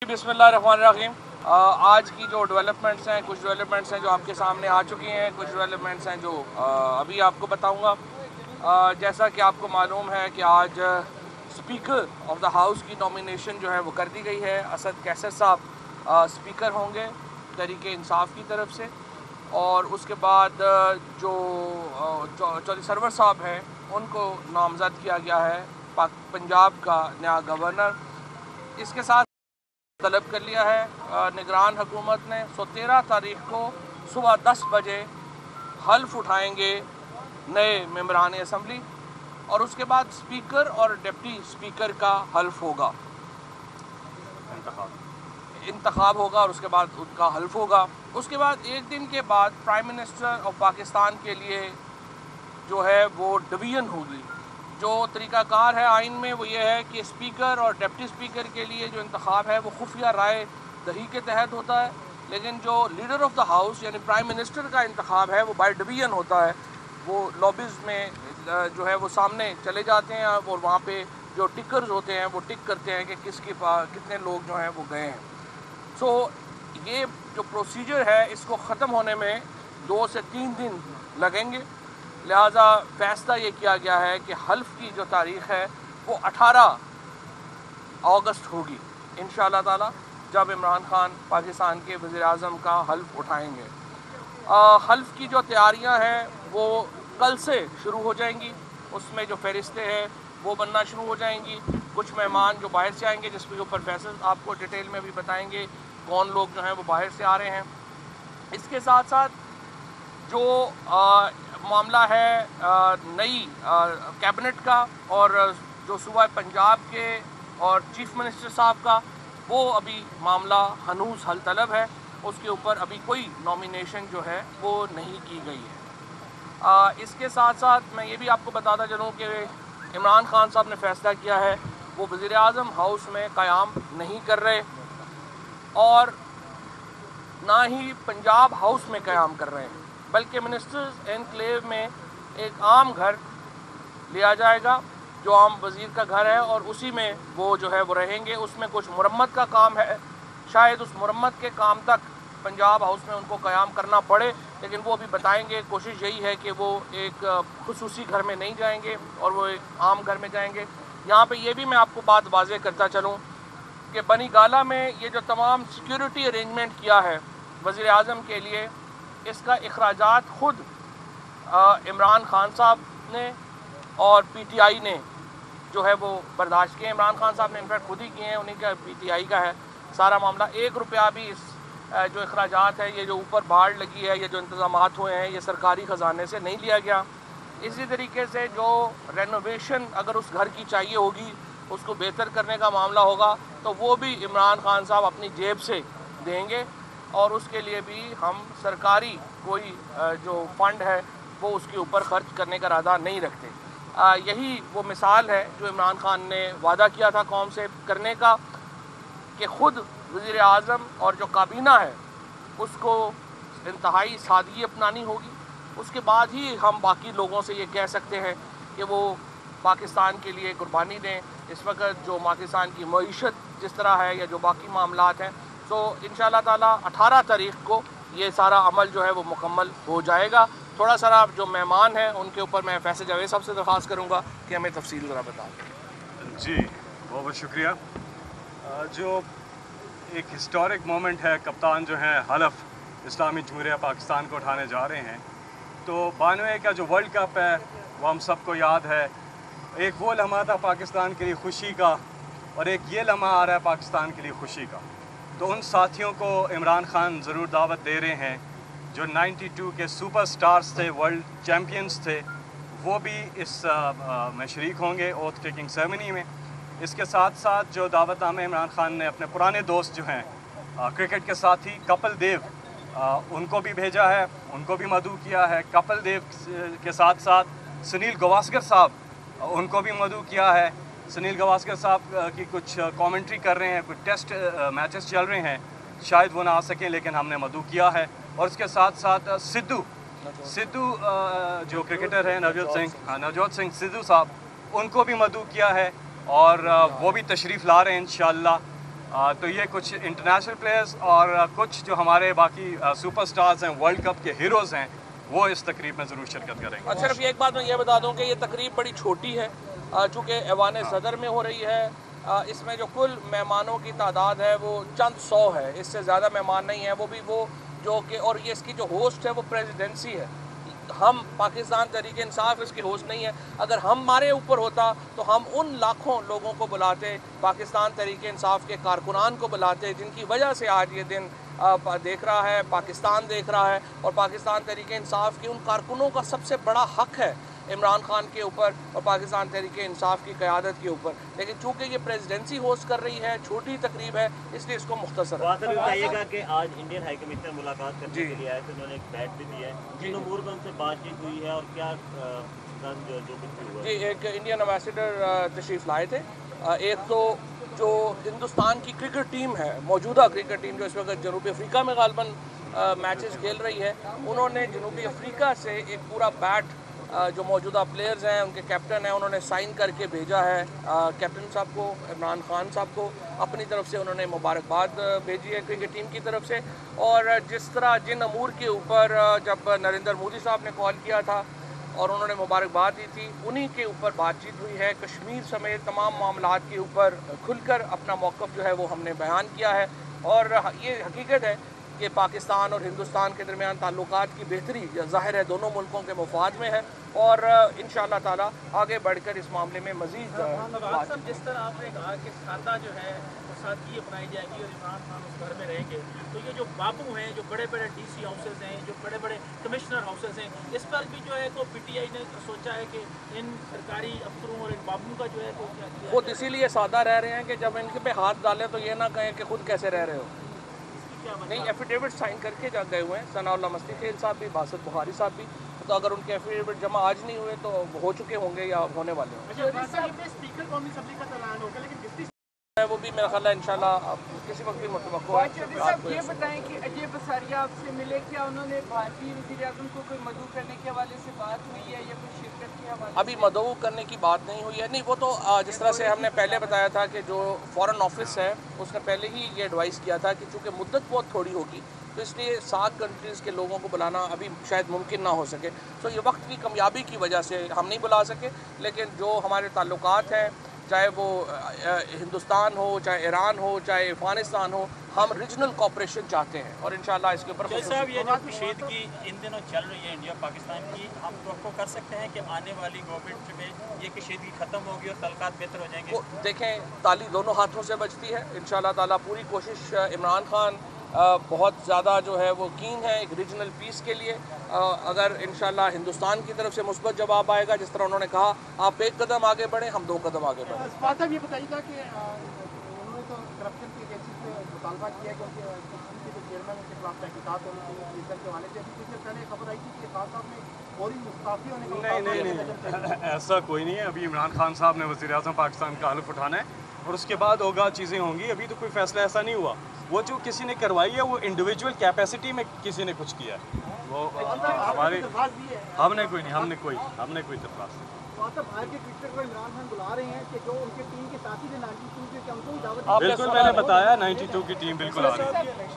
बिस्मिल्लाहिर्रहमानिर्रहीम। आज की जो डेवलपमेंट्स हैं, कुछ डेवलपमेंट्स हैं जो आपके सामने आ चुकी हैं, कुछ डेवलपमेंट्स हैं जो अभी आपको बताऊंगा। जैसा कि आपको मालूम है कि आज स्पीकर ऑफ द हाउस की नॉमिनेशन जो है वो कर दी गई है। असद कैसर साहब स्पीकर होंगे तहरीक इंसाफ की तरफ से, और उसके बाद जो चौधरी सरवर साहब हैं उनको नामज़द किया गया है पंजाब का नया गवर्नर। इसके साथ तलब कर लिया है निगरान हुकूमत ने। 13 तारीख को सुबह 10 बजे हल्फ उठाएंगे नए मेंबरान असम्बली, और उसके बाद स्पीकर और डिप्टी स्पीकर का हल्फ होगा, इंतखाब होगा, और उसके बाद उनका हल्फ होगा। उसके बाद एक दिन के बाद प्राइम मिनिस्टर ऑफ पाकिस्तान के लिए जो है वो डिवीज़न होगी। जो तरीक़ाकार है आइन में वो ये है कि स्पीकर और डिप्टी स्पीकर के लिए जो इंतखाब है वो खुफिया राय दही के तहत होता है, लेकिन जो लीडर ऑफ द हाउस यानी प्राइम मिनिस्टर का इंतखाब है वो बाय डिवीज़न होता है। वो लॉबीज़ में जो है वो सामने चले जाते हैं और वहाँ पे जो टिकर्स होते हैं वो टिक करते हैं कि कितने लोग जो हैं वो गए हैं। सो ये जो प्रोसीजर है इसको ख़त्म होने में 2 से 3 दिन लगेंगे। लिहाजा फ़ैसला ये किया गया है कि हल्फ की जो तारीख़ है वो 18 अगस्त होगी इंशाअल्लाह ताला, जब इमरान खान पाकिस्तान के वज़ीर-ए-आज़म का हल्फ उठाएंगे। हल्फ की जो तैयारियां हैं वो कल से शुरू हो जाएंगी। उसमें जो फ़हरिस्तें हैं वो बनना शुरू हो जाएंगी। कुछ मेहमान जो बाहर से आएंगे जिसके ऊपर फैसल आपको डिटेल में भी बताएंगे कौन लोग जो हैं वो बाहर से आ रहे हैं। इसके साथ साथ जो मामला है नई कैबिनेट का और जो सूबा पंजाब के और चीफ मिनिस्टर साहब का, वो अभी मामला हनूस हल तलब है। उसके ऊपर अभी कोई नॉमिनेशन जो है वो नहीं की गई है। इसके साथ साथ मैं ये भी आपको बताता चलूँ कि इमरान खान साहब ने फ़ैसला किया है वो वज़ीर-ए-आज़म हाउस में क़याम नहीं कर रहे और ना ही पंजाब हाउस में क़याम कर रहे हैं, बल्कि मिनिस्टर्स एनक्लेव में एक आम घर लिया जाएगा जो आम वज़ीर का घर है, और उसी में वो जो है वो रहेंगे। उसमें कुछ मुरम्मत का काम है, शायद उस मुरम्मत के काम तक पंजाब हाउस में उनको क़याम करना पड़े, लेकिन वो अभी बताएंगे। कोशिश यही है कि वो एक खुसूसी घर में नहीं जाएंगे और वो एक आम घर में जाएंगे। यहाँ पे ये भी मैं आपको बात वाज़ेह करता चलूँ कि बनी गाला में ये जो तमाम सिक्योरिटी अरेंजमेंट किया है वज़ीर-ए-आज़म के लिए, इसका अखराजात ख़ुद इमरान खान साहब ने और पीटीआई ने जो है वो बर्दाश्त किए। इमरान खान साहब ने इनफैक्ट खुद ही किए हैं, उन्हीं का पीटीआई का है सारा मामला। 1 रुपया भी इस जो अखराजात है, ये जो ऊपर बाढ़ लगी है, ये जो इंतज़ामात हुए हैं, ये सरकारी ख़जाने से नहीं लिया गया। इसी तरीके से जो रेनोवेशन अगर उस घर की चाहिए होगी, उसको बेहतर करने का मामला होगा, तो वो भी इमरान खान साहब अपनी जेब से देंगे, और उसके लिए भी हम सरकारी कोई जो फ़ंड है वो उसके ऊपर ख़र्च करने का इरादा नहीं रखते। यही वो मिसाल है जो इमरान खान ने वादा किया था कौम से करने का कि ख़ुद वज़ीर-ए-आज़म और जो काबीना है उसको इंतहाई सादगी अपनानी होगी। उसके बाद ही हम बाकी लोगों से ये कह सकते हैं कि वो पाकिस्तान के लिए कुर्बानी दें। इस वक्त जो पाकिस्तान की मईशत जिस तरह है या जो बाकी मामलात हैं, तो इंशाअल्लाह ताला 18 तारीख़ को ये सारा अमल जो है वो मुकम्मल हो जाएगा। थोड़ा सा जो मेहमान हैं उनके ऊपर मैं फैसल जावेद साहब से दरख्वास्त करूँगा कि हमें तफसील ज़रा बताएं। जी बहुत बहुत शुक्रिया। जो एक हिस्टोरिक मोमेंट है, कप्तान जो हैं हलफ इस्लामी जमहूरिया पाकिस्तान को उठाने जा रहे हैं। तो 92 का जो वर्ल्ड कप है वो हम सबको याद है। एक वो लम्हा था पाकिस्तान के लिए खुशी का, और एक ये लम्हा आ रहा है पाकिस्तान के लिए खुशी का। तो उन साथियों को इमरान खान ज़रूर दावत दे रहे हैं जो 92 के सुपर स्टार्स थे, वर्ल्ड चैम्पियंस थे, वो भी इस में शरीक होंगे ओथ टेकिंग सेरेमनी में। इसके साथ साथ जो दावतनामे इमरान खान ने अपने पुराने दोस्त जो हैं क्रिकेट के साथी कपिल देव, उनको भी भेजा है, उनको भी मदऊ किया है। कपिल देव के साथ साथ सुनील गावस्कर साहब, उनको भी मदऊ किया है। सुनील गावस्कर साहब की कुछ कमेंट्री कर रहे हैं, कुछ टेस्ट मैचेस चल रहे हैं, शायद वो ना आ सकें, लेकिन हमने मदऊ किया है। और इसके साथ साथ सिद्धू जो क्रिकेटर हैं नवजोत सिंह सिद्धू साहब, उनको भी मदऊ किया है, और वो भी तशरीफ़ ला रहे हैं इंशाअल्लाह। तो ये कुछ इंटरनेशनल प्लेयर्स और कुछ जो हमारे बाकी सुपर स्टार्स हैं, वर्ल्ड कप के हीरोज़ हैं, वो इस तकरीब में ज़रूर शिरकत करेंगे। अच्छा, सिर्फ एक बात मैं ये बता दूं कि ये तकरीब बड़ी छोटी है, चूँकि ऐवान सदर में हो रही है। इसमें जो कुल मेहमानों की तादाद है वो चंद 100 है, इससे ज़्यादा मेहमान नहीं है। वो भी वो जो कि, और ये इसकी जो होस्ट है वो प्रेसिडेंसी है। हम पाकिस्तान तहरीक इंसाफ इसकी होस्ट नहीं है। अगर हमारे ऊपर होता तो हम उन लाखों लोगों को बुलाते, पाकिस्तान तहरीक इंसाफ के कारकुनान को बुलाते, जिनकी वजह से आज ये दिन देख रहा है, पाकिस्तान देख रहा है। और पाकिस्तान तहरीक इंसाफ के उन कारकुनों का सबसे बड़ा हक है इमरान खान के ऊपर और पाकिस्तान तहरीक इंसाफ की क़यादत के ऊपर। लेकिन चूँकि ये प्रेसिडेंसी होस्ट कर रही है, छोटी तकरीब है, इसलिए इसको मुख्तसर बताइएगा कि आज इंडियन हाई कमीशन मुलाकात करने के लिए आए थे, उन्होंने एक बैट भी दिया है, जिन अमूर पर उनसे बातचीत हुई है और क्या जो कुछ भी हुआ? जी, एक इंडियन एम्बेसडर तशरीफ़ लाए थे। एक तो जो हिंदुस्तान की क्रिकेट टीम है, मौजूदा क्रिकेट टीम जो इस वक्त जनूबी अफ्रीका में गालबन मैचेस खेल रही है, उन्होंने जनूबी अफ्रीका से एक पूरा बैट जो मौजूदा प्लेयर्स हैं, उनके कैप्टन हैं, उन्होंने साइन करके भेजा है कैप्टन साहब को, इमरान खान साहब को। अपनी तरफ से उन्होंने मुबारकबाद भेजी है क्रिकेट टीम की तरफ से। और जिस तरह जिन अमूर के ऊपर जब नरेंद्र मोदी साहब ने कॉल किया था और उन्होंने मुबारकबाद दी थी, उन्हीं के ऊपर बातचीत हुई है। कश्मीर समेत तमाम मामलात के ऊपर खुलकर अपना मौक़िफ़ जो है वो हमने बयान किया है। और ये हकीकत है कि पाकिस्तान और हिंदुस्तान के दरमियान ताल्लुकात की बेहतरी ज़ाहिर है दोनों मुल्कों के मुफाद में है। और इंशाअल्लाह ताला आगे बढ़कर इस मामले में मज़ीद जिस तरह आपने कहा कि सादा जो है सादगी अपनाई जाएगी और इमरान खान उस घर में रहेंगे, तो ये जो बाबू हैं, जो बड़े बड़े DC हाउसेस हैं, जो बड़े बड़े कमिश्नर हाउसेस हैं, इस पर भी जो है तो PTI ने सोचा है कि इन सरकारी अफसरों और इन बाबू का जो है तो क्या किया खुद इसीलिए सादा रह रहे हैं कि जब इनके पे हाथ डालें तो ये ना कहें कि खुद कैसे रह रहे हो। नहीं, एफिडेविट साइन करके जा गए हुए हैं सनाउल्लाह मस्ती खेल साहब भी, बासत बुखारी साहब भी। तो अगर उनके एफिडेविट जमा आज नहीं हुए तो हो चुके होंगे या होने वाले होंगे। स्पीकर कौमी असम्बली का ऐलान होगा, लेकिन वो भी मेरा ख्याल है इंशाल्लाह किसी वक्त भी मुतवक्को है। ये बताएं कि अजय बसारिया आपसे मिले, क्या उन्होंने भारतीय वज़ीर-ए-आज़म को कोई मदऊ करने के हवाले से बात हुई है या कोई शिरकत के हवाले? अभी मदऊ करने की बात नहीं हुई है। नहीं, वो तो जिस तरह से हमने पहले बताया था कि जो फ़ॉरेन ऑफिस है उसने पहले ही ये एडवाइस किया था कि चूँकि मुद्दत बहुत थोड़ी होगी तो इसलिए 7 कंट्रीज़ के लोगों को बुलाना अभी शायद मुमकिन ना हो सके। तो ये वक्त की कमियाबी की वजह से हम नहीं बुला सके। लेकिन जो हमारे ताल्लुकात हैं, चाहे वो हिंदुस्तान हो, चाहे ईरान हो, चाहे अफ़गानिस्तान हो, हम रीजनल कोऑपरेशन चाहते हैं और इंशाल्लाह इसके ऊपर साहब ये जो कशीदगी इन दिनों चल रही है इंडिया पाकिस्तान की, हम तवक्को कर सकते हैं कि आने वाली गवर्नमेंट में ये कशीदगी ख़त्म होगी और तल्कात बेहतर हो जाएंगे? देखें, ताली दोनों हाथों से बचती है। इंशाल्लाह ताला पूरी कोशिश, इमरान खान बहुत ज़्यादा जो है वो कीन है एक रीजनल पीस के लिए। अगर इंशाल्लाह हिंदुस्तान की तरफ से मुस्बत जवाब आएगा, जिस तरह उन्होंने कहा आप 1 कदम आगे बढ़ें, हम 2 कदम आगे बढ़ें। साहब ये बताइएगा कि उन्होंने तो करप्शन की केसेस पे मुतालबा किया कि उनके चेयरमैन के खिलाफ तहकीकात होनी चाहिए के हवाले से। अभी कुछ देर पहले खबर आई थी कि खान साहब ने फौरी मुस्ताफ़ी होने का नहीं, ऐसा कोई नहीं है। अभी इमरान खान साहब ने वज़ीर-ए-आज़म पाकिस्तान का हल्फ उठाना है और उसके बाद होगा, चीज़ें होंगी। अभी तो कोई फ़ैसला ऐसा नहीं हुआ। वो जो किसी ने करवाई है वो इंडिविजुअल कैपेसिटी में किसी ने कुछ किया है, वो हमारे हमने कोई दरख्वास्त नहीं। बिल्कुल, मैंने बताया 92 की टीम बिल्कुल आ रही है।